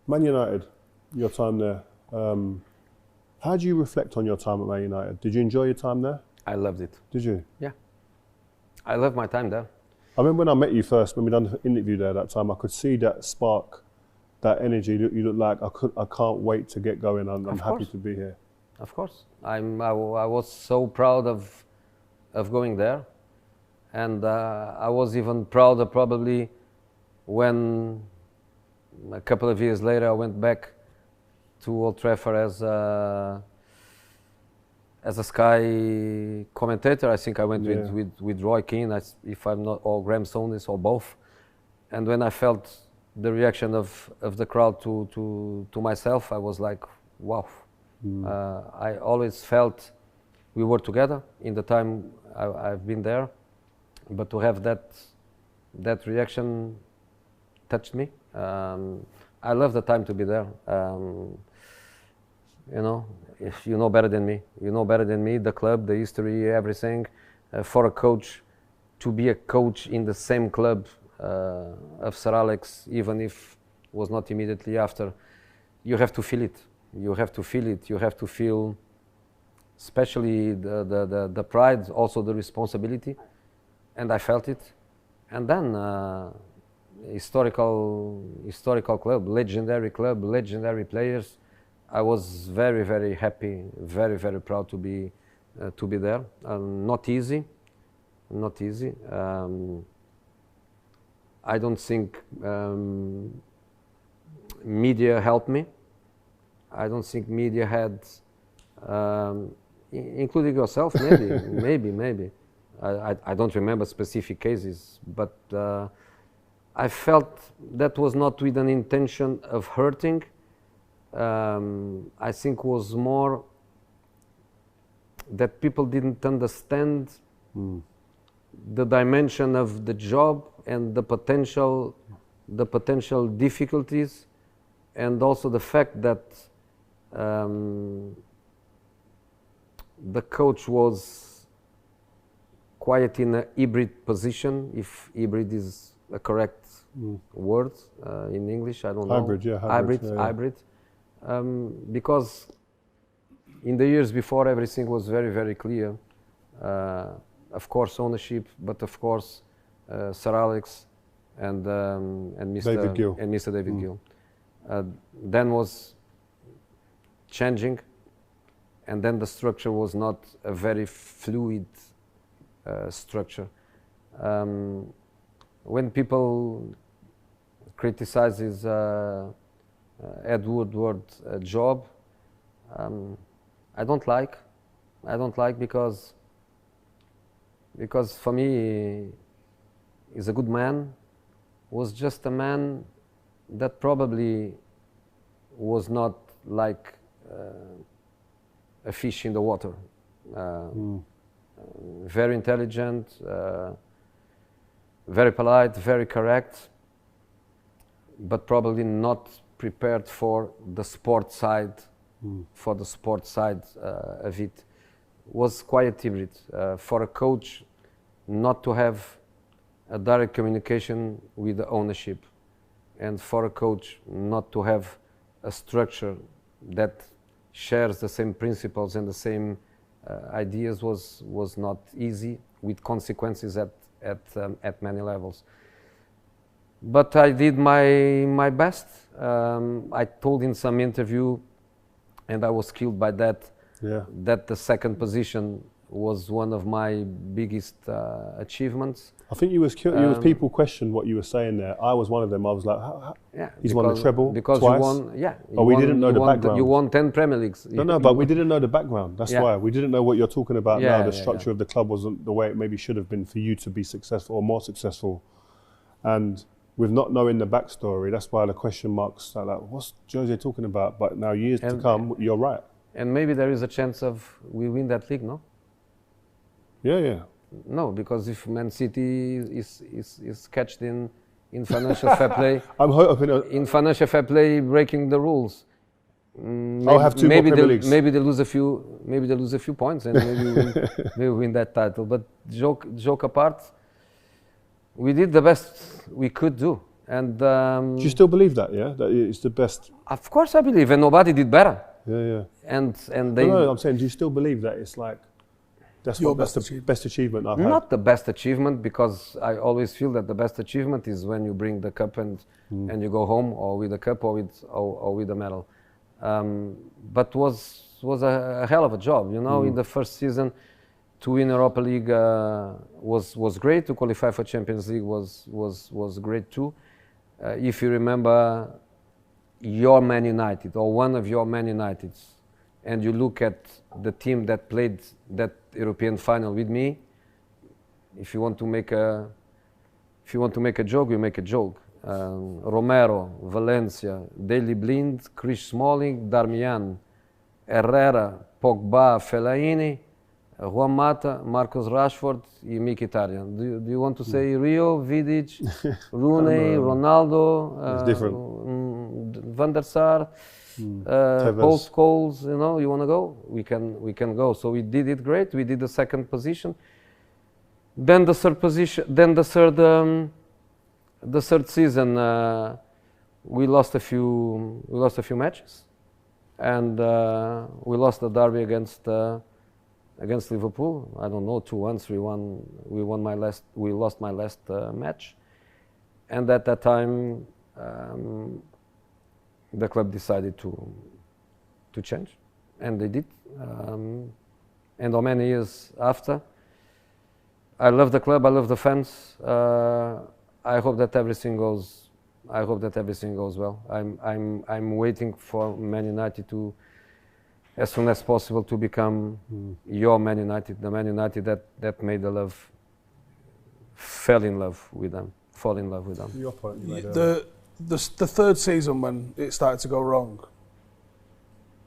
Man United, your time there. How do you reflect on your time at Man United? Did you enjoy your time there? I loved it. Did you? Yeah. I loved my time there. I remember when I met you first, when we done the interview there that time, I could see that spark, that energy. You look like I can't wait to get going. I'm happy to be here. Of course. I was so proud of going there. And I was even prouder probably when a couple of years later I went back to Old Trafford as a Sky commentator. I think I went with Roy Keane, if I'm not, or Graham Souness, or both. And when I felt the reaction of the crowd to myself, I was like, wow. I always felt we were together in the time I've been there, but to have that reaction touched me. I love the time to be there. You know, if you know better than me, the club, the history, everything. For a coach to be a coach in the same club of Sir Alex, even if it was not immediately after, you have to feel it. You have to feel it. You have to feel, especially the pride, also the responsibility, and I felt it. And then historical club, legendary players. I was very, very happy, very, very proud to be there. Not easy. I don't think media helped me. I don't think media had, including yourself, maybe. I don't remember specific cases, but I felt that was not with an intention of hurting. I think was more that people didn't understand the dimension of the job and the potential difficulties, and also the fact that the coach was quite in a hybrid position, if hybrid is a correct word in English, I don't know. Hybrid. Because in the years before, everything was very, very clear. Of course, ownership, but of course, Sir Alex and Mr. David Gill. Then was changing, and then the structure was not a very fluid structure. When people criticize his Ed Woodward job, I don't like because for me he's a good man, was just a man that probably was not like a fish in the water. Very intelligent, very polite, very correct, but probably not prepared for the sport side, of it. Was quite hybrid. For a coach not to have a direct communication with the ownership, and for a coach not to have a structure that shares the same principles and the same ideas was not easy, with consequences at many levels. But I did my best. I told in some interview, and I was killed by that, that the second position was one of my biggest achievements. I think you was people questioned what you were saying there. I was one of them. I was like, he's won the treble because twice. You won, but we didn't know the background. You won 10 Premier Leagues. No, but we didn't know the background. That's why. We didn't know what you're talking about now. The structure of the club wasn't the way it maybe should have been for you to be successful or more successful. And with not knowing the backstory, that's why the question marks are like, what's Jose talking about? But now years to come, you're right. And maybe there is a chance of we win that league, no? Yeah. No, because if Man City is catched in financial fair play, I'm hoping in financial fair play breaking the rules. I'll have two more Premier Leagues. Maybe they lose a few points, and maybe win that title. But joke apart, we did the best we could do, And do you still believe that? Yeah, that it's the best. Of course, I believe, and nobody did better. Yeah. And they. No, I'm saying, do you still believe that it's like that's the best achievement I've had? Not the best achievement, because I always feel that the best achievement is when you bring the cup and you go home, or with a cup, or with a medal. But was a hell of a job, you know. In the first season, to win Europa League was great. To qualify for Champions League was great too. If you remember your Man United, or one of your Man Uniteds, and you look at the team that played that European final with me, if you want to make a joke, you make a joke. Romero, Valencia, Daley Blind, Chris Smalling, Darmian, Herrera, Pogba, Fellaini, Juan Mata, Marcus Rashford e Mkhitaryan. Do you want to say Rio, Vidic, Rooney, Ronaldo, Van der Sar, Paul Scholes? You know, you want to go? We can go. So we did it great. We did the second position. Then the third position. Then the third season, we lost a few matches, and we lost the derby against Liverpool. I don't know, 2-1, 3-1. We lost my last match, and at that time, the club decided to change, and they did. And how many years after? I love the club. I love the fans. I hope that everything goes. I hope that everything goes well. I'm waiting for Man United to, as soon as possible, to become your Man United, the Man United that made the love, fall in love with them. Your point, the third season, when it started to go wrong,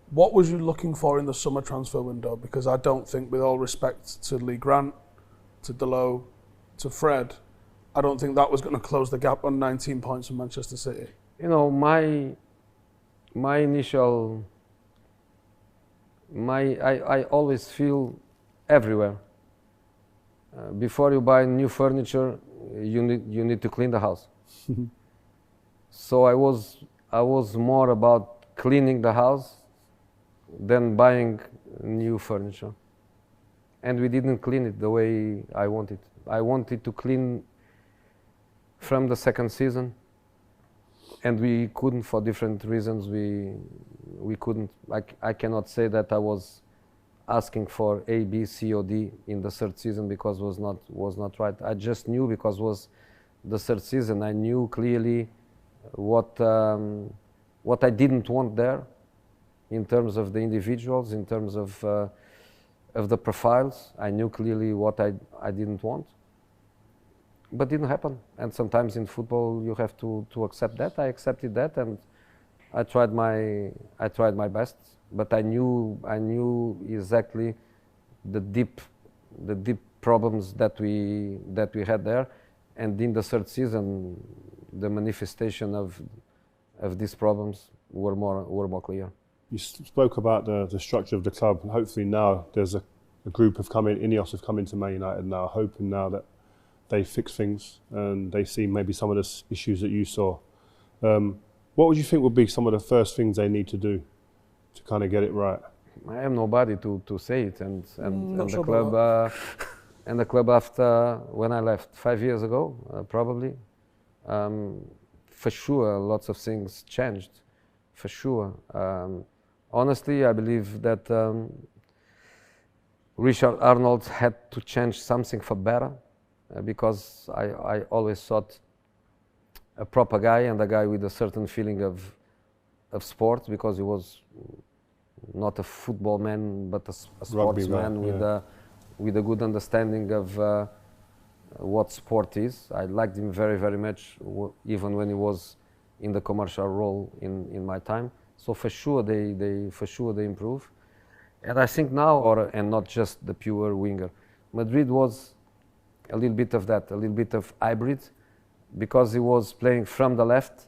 what was you looking for in the summer transfer window? Because I don't think, with all respect to Lee Grant, to Delot, to Fred, I don't think that was going to close the gap on 19 points from Manchester City. You know, my initial, I always feel everywhere. Before you buy new furniture, you need to clean the house. So I was more about cleaning the house than buying new furniture. And we didn't clean it the way I wanted. I wanted to clean from the second season, and we couldn't, for different reasons. We couldn't. I cannot say that I was asking for A, B, C, or D in the third season because was not right. I just knew, because was the third season. I knew clearly what I didn't want there, in terms of the individuals, in terms of the profiles. I knew clearly what I didn't want. But didn't happen, and sometimes in football you have to accept that. I accepted that, and I tried my best. But I knew exactly the deep problems that we had there, and in the third season, the manifestation of these problems were more clear. You spoke about the structure of the club, and hopefully now there's a group have come in. Ineos have come into Man United now, hoping now that they fix things and they see maybe some of the issues that you saw. What would you think would be some of the first things they need to do to kind of get it right? I am nobody to say it, and the club and the club after when I left 5 years ago, probably, for sure lots of things changed, for sure. Honestly, I believe that Richard Arnold had to change something for better. Because I always thought a proper guy, and a guy with a certain feeling of sport, because he was not a football man but a sportsman with a good understanding of what sport is. I liked him very, very much, even when he was in the commercial role in my time. So for sure they improve, and I think now, and not just the pure winger. Madrid was a little bit of that, a little bit of hybrid, because he was playing from the left,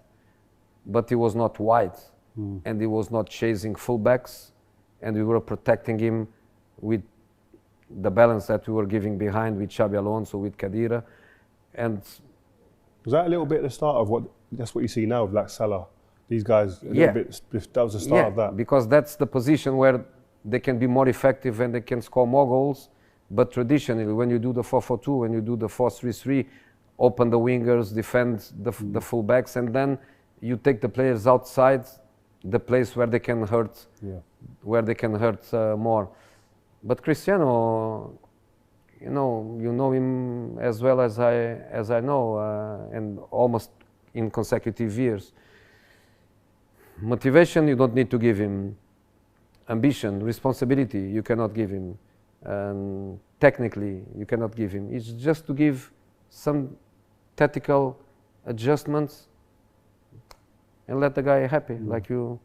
but he was not wide, and he was not chasing fullbacks, and we were protecting him with the balance that we were giving behind with Xabi Alonso, with Khedira. And was that a little bit at the start of what that's what you see now with like Salah. These guys, a little bit, that was the start of that. Because that's the position where they can be more effective and they can score more goals. But traditionally, when you do the 4-4-2, when you do the 4-3-3, open the wingers, defend the full-backs, and then you take the players outside the place where they can hurt, more. But Cristiano, you know him as well as I know, and almost in consecutive years. Motivation, you don't need to give him. Ambition, responsibility, you cannot give him. Technically, you cannot give him. It's just to give some tactical adjustments and let the guy happy, like you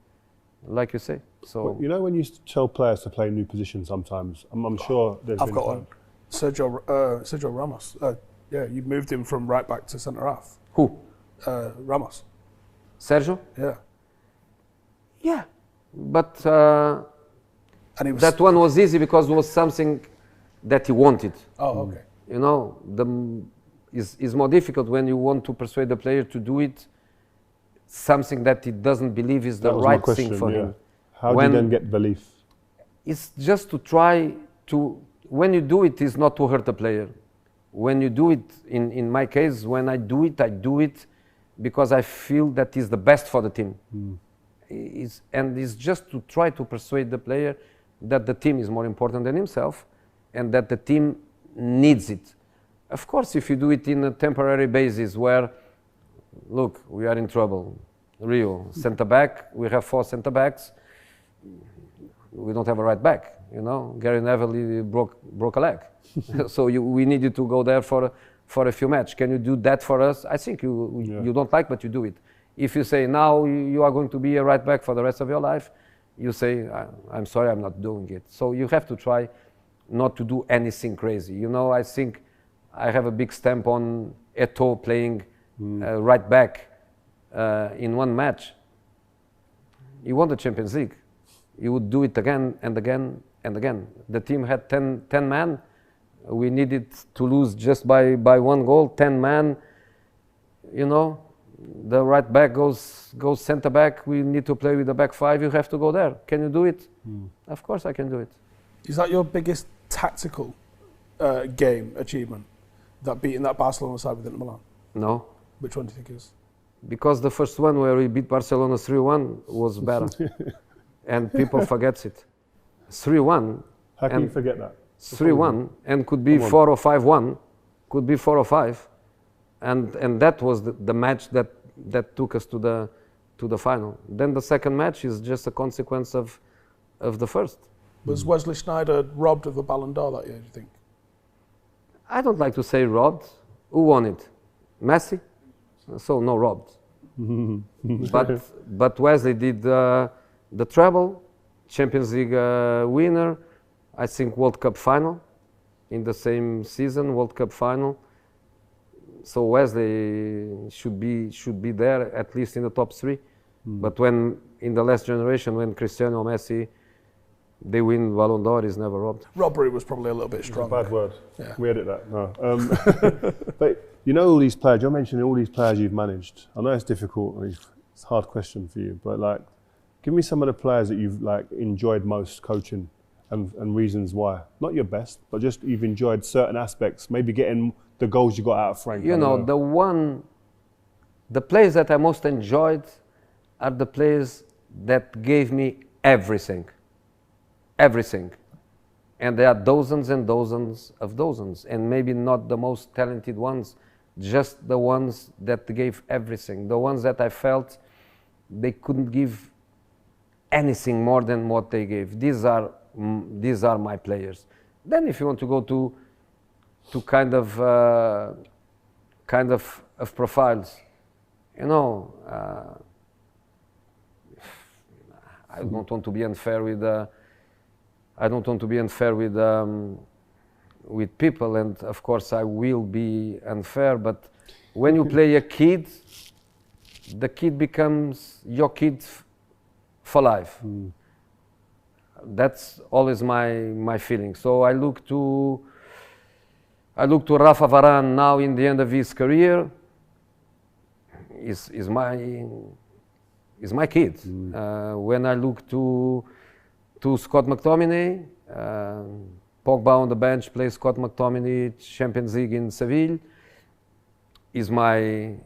say. So you know when you tell players to play new positions, sometimes I'm sure there's. I've got one. Sergio Ramos. You moved him from right back to centre half. Who? Ramos. Sergio? Yeah. Yeah, but and that one was easy because it was something that he wanted. Oh, okay. You know, is more difficult when you want to persuade the player to do it. Something that he doesn't believe is the right thing for him. How do you then get belief? It's just to try to. When you do it, is not to hurt the player. When you do it, in my case, when I do it because I feel that is the best for the team. It's just to try to persuade the player that the team is more important than himself and that the team needs it. Of course, if you do it in a temporary basis where, look, we are in trouble. Rio, centre back, we have 4 centre backs. We don't have a right back, Gary Neville broke a leg. So we need you to go there for a few matches. Can you do that for us? I think you don't like, but you do it. If you say now you are going to be a right back for the rest of your life, you say, I'm sorry, I'm not doing it. So you have to try not to do anything crazy. I think I have a big stamp on Eto'o playing right back in one match. He won the Champions League. He would do it again and again and again. The team had 10 men. We needed to lose just by 1 goal, 10 men, The right back goes centre back. We need to play with the back 5. You have to go there. Can you do it? Of course I can do it. Is that your biggest tactical game achievement? That beating that Barcelona side with Inter Milan? No. Which one do you think is? Because the first one where we beat Barcelona 3-1 was better. And people forget it. 3-1. How can you forget that? 3-1 and could be 4 or 5-1. Could be 4 or 5. And that was the match that took us to the final. Then the second match is just a consequence of the first. Was Wesley Sneijder robbed of the Ballon d'Or that year, do you think? I don't like to say robbed. Who won it? Messi? So no robbed. But Wesley did the treble, Champions League winner, I think World Cup final in the same season, World Cup final. So Wesley should be there at least in the top 3. But when in the last generation, when Cristiano, Messi, they win Ballon d'Or, is never robbed. Robbery was probably a little bit strong. It's a bad word. Yeah. We edit that. No. But all these players. You're mentioning all these players you've managed. I know it's difficult. It's a hard question for you. But give me some of the players that you've enjoyed most coaching, and reasons why. Not your best, but just you've enjoyed certain aspects. Maybe getting the goals you got out of Frank. The players that I most enjoyed are the players that gave me everything. Everything. And there are dozens and dozens of dozens, and maybe not the most talented ones, just the ones that gave everything, the ones that I felt they couldn't give anything more than what they gave. These are my players. Then if you want to go to kind of profiles, I don't want to be unfair with people, and of course I will be unfair, but when you play a kid, the kid becomes your kid for life. That's always my feeling. So I look to Rafa Varane now in the end of his career. is my kid. When I look to Scott McTominay, Pogba on the bench plays Scott McTominay, Champions League in Seville, is my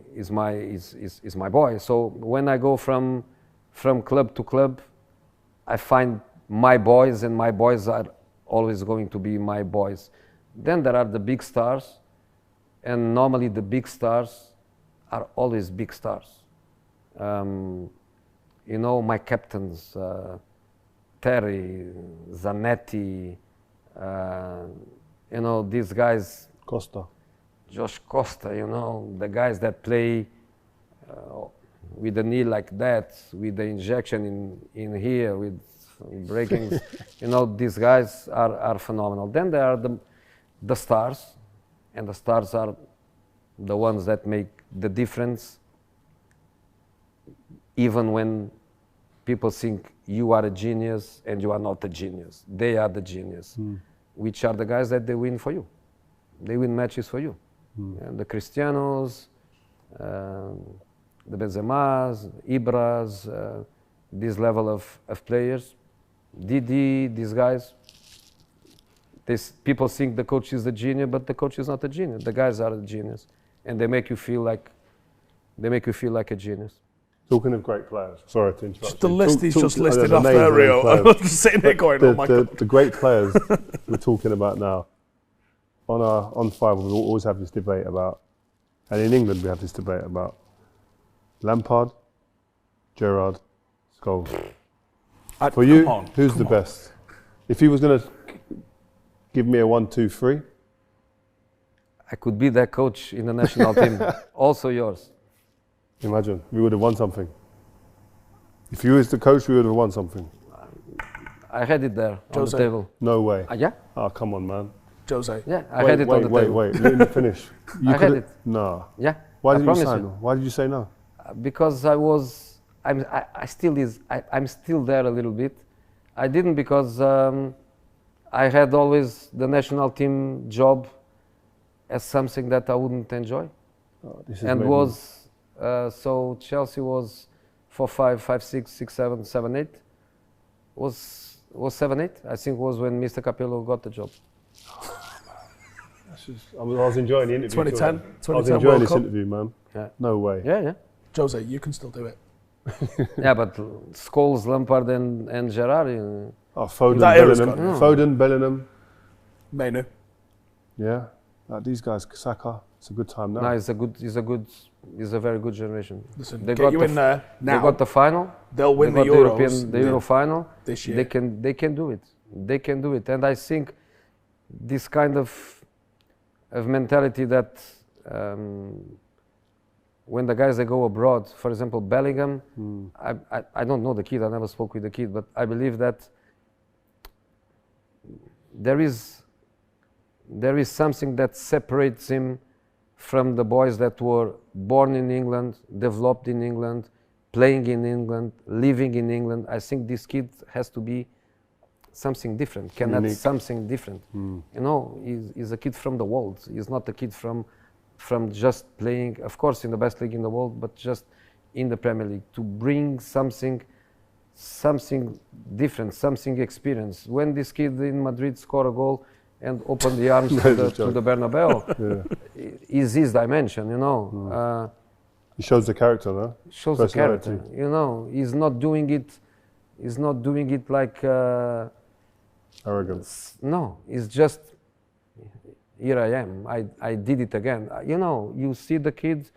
boy. So when I go from club to club, I find my boys, and my boys are always going to be my boys. Then there are the big stars, and normally the big stars are always big stars. You know, my captains, Terry, Zanetti, you know, these guys. Costa. Josh Costa, you know, the guys that play with the knee like that, with the injection in here, with breaking, you know, these guys are phenomenal. Then there are the stars, and the stars are the ones that make the difference, even when people think you are a genius and you are not a genius. They are the genius, which are the guys that they win for you. They win matches for you. And the Cristianos, the Benzemas, Ibras, this level of players, Didi, these guys, people think the coach is the genius, but the coach is not a genius. The guys are the genius, and they make you feel like a genius. Talking of great players, sorry to interrupt. Just the list he's just listed off there, Rio. I was just sitting there going, oh my God. The great players we're talking about now, on Five, we always have this debate about, and in England we have this debate about Lampard, Gerrard, Scholes. For you, who's the best? If he was going to give me a 1, 2, 3, I could be that coach in the national team. Also yours. Imagine, we would have won something. If you was the coach, we would have won something. I had it there on the table. No way. Yeah? Oh, come on, man. Jose. Yeah, I had it on the table. Wait, let me finish. I had it. No. Yeah. Why did you sign? Why did you say no? Because I'm still there a little bit. I didn't because I had always the national team job as something that I wouldn't enjoy. So Chelsea was 4, 5, 5, 6, 6, 7, 7, 8. Was 7, 8? I think was when Mr. Capello got the job. I was enjoying the interview. 2010. I was enjoying this interview, man. Yeah. No way. Yeah. Jose, you can still do it. Yeah, but Scholes, Lampard, and Gerrard. Foden, Bellingham, Mainu. Yeah, these guys, Saka. It's a good time now. No, it's a very good generation. Listen, they got in there now. They got the final. They'll win the Euros, the Euro final this year. They can do it. They can do it, and I think this kind of mentality that when the guys they go abroad, for example, Bellingham, I don't know the kid. I never spoke with the kid, but I believe that there is something that separates him from the boys that were born in England, developed in England, playing in England, living in England. I think this kid has to be something different, can add something different. You know, he's a kid from the world. He's not a kid from just playing, of course, in the best league in the world, but just in the Premier League, to bring something different, something experience. When this kid in Madrid scored a goal and opened the arms to the Bernabeu, is his dimension, you know. He shows the character, no? Shows the character, you know. He's not doing it like arrogance. No, it's just, here I am. I did it again. You know, you see the kid.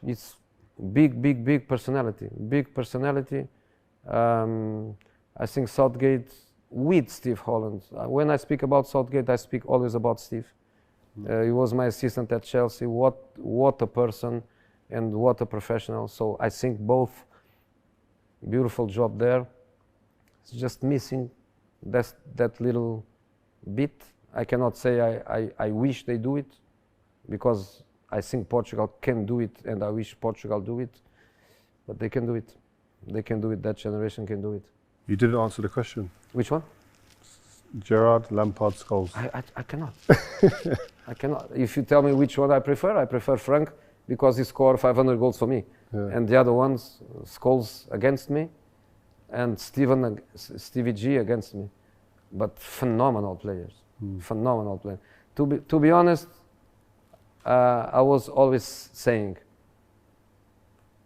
It's big personality. Big personality. I think Southgate with Steve Holland. When I speak about Southgate, I speak always about Steve. He was my assistant at Chelsea. What a person, and what a professional. So I think both beautiful job there. It's just missing that little bit. I cannot say I wish they do it, because I think Portugal can do it, and I wish Portugal do it, but they can do it. They can do it. That generation can do it. You didn't answer the question. Which one? Gerrard, Lampard, Scholes. I cannot. I cannot. If you tell me which one I prefer Frank, because he scored 500 goals for me. And the other ones, Scholes against me, and Stevie G against me. But phenomenal players, phenomenal players. To be honest, I was always saying,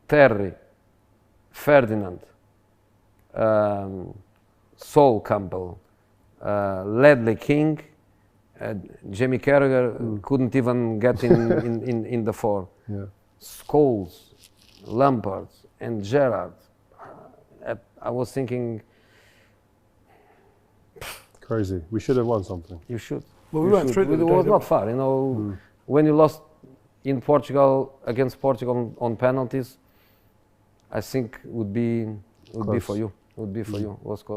Terry, Ferdinand, Sol Campbell, Ledley King, Jamie Carragher couldn't even get in the 4. Scholes, Lampard, and Gerrard. I was thinking, crazy. We should have won something. You should. Well, we went through it. It was not far, you know. When you lost in Portugal against Portugal on penalties, I think would be for you. Would be for you. Was close.